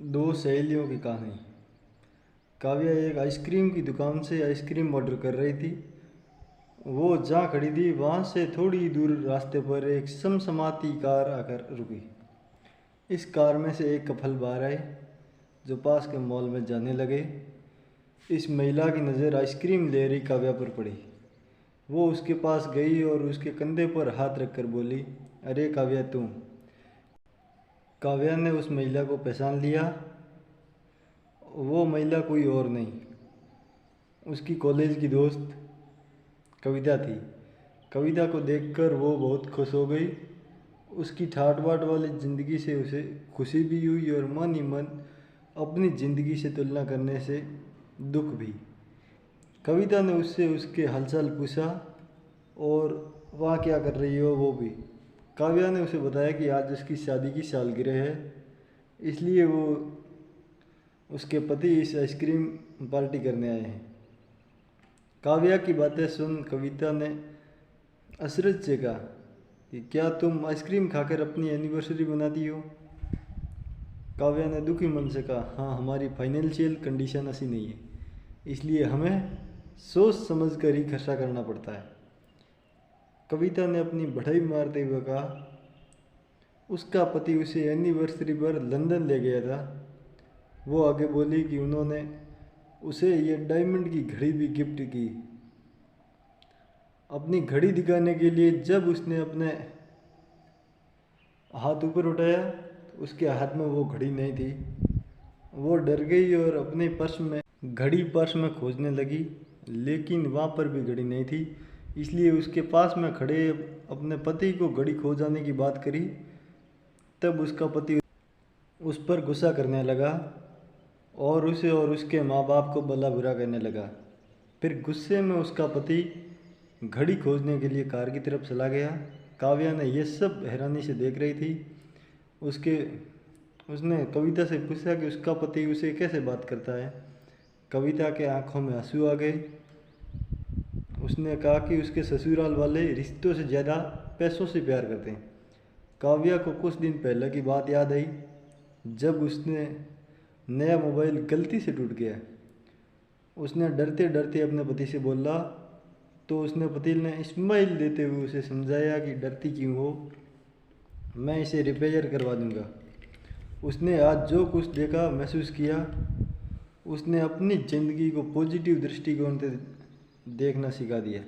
दो सहेलियों की कहानी। काव्या एक आइसक्रीम की दुकान से आइसक्रीम ऑर्डर कर रही थी। वो जहाँ खड़ी थी वहाँ से थोड़ी दूर रास्ते पर एक समसमाती कार आकर रुकी। इस कार में से एक कपल बाहर आए जो पास के मॉल में जाने लगे। इस महिला की नज़र आइसक्रीम ले रही काव्या पर पड़ी। वो उसके पास गई और उसके कंधे पर हाथ रखकर बोली, अरे काव्या तुम। काव्या ने उस महिला को पहचान लिया। वो महिला कोई और नहीं, उसकी कॉलेज की दोस्त कविता थी। कविता को देखकर वो बहुत खुश हो गई। उसकी ठाट बाट वाली ज़िंदगी से उसे खुशी भी हुई और मन ही मन अपनी ज़िंदगी से तुलना करने से दुख भी। कविता ने उससे उसके हालचाल पूछा और वहाँ क्या कर रही हो वो भी। काव्या ने उसे बताया कि आज उसकी शादी की सालगिरह है, इसलिए वो उसके पति इस आइसक्रीम पार्टी करने आए हैं। काव्या की बातें सुन कविता ने अचरज से कहा कि क्या तुम आइसक्रीम खाकर अपनी एनिवर्सरी मनाती हो? काव्या ने दुखी मन से कहा, हाँ, हमारी फाइनेंशियल कंडीशन ऐसी नहीं है, इसलिए हमें सोच समझ कर ही खर्चा करना पड़ता है। कविता ने अपनी बढ़ाई मारते हुए कहा, उसका पति उसे एनिवर्सरी पर लंदन ले गया था। वो आगे बोली कि उन्होंने उसे ये डायमंड की घड़ी भी गिफ्ट की। अपनी घड़ी दिखाने के लिए जब उसने अपने हाथ ऊपर उठाया तो उसके हाथ में वो घड़ी नहीं थी। वो डर गई और अपने पर्स में खोजने लगी, लेकिन वहाँ पर भी घड़ी नहीं थी। इसलिए उसके पास में खड़े अपने पति को घड़ी खो जाने की बात करी। तब उसका पति उस पर गुस्सा करने लगा और उसे और उसके माँ बाप को भला बुरा कहने लगा। फिर गुस्से में उसका पति घड़ी खोजने के लिए कार की तरफ चला गया। काव्या ने यह सब हैरानी से देख रही थी। उसने कविता से पूछा कि उसका पति उसे कैसे बात करता है। कविता के आंखों में आंसू आ गए। उसने कहा कि उसके ससुराल वाले रिश्तों से ज़्यादा पैसों से प्यार करते हैं। काव्या को कुछ दिन पहले की बात याद आई जब उसने नया मोबाइल गलती से टूट गया। उसने डरते डरते अपने पति से बोला तो उसने पति ने स्माइल देते हुए उसे समझाया कि डरती क्यों हो, मैं इसे रिपेयर करवा दूंगा। उसने आज जो कुछ देखा महसूस किया, उसने अपनी ज़िंदगी को पॉजिटिव दृष्टिकोण से देखना सिखा दिया।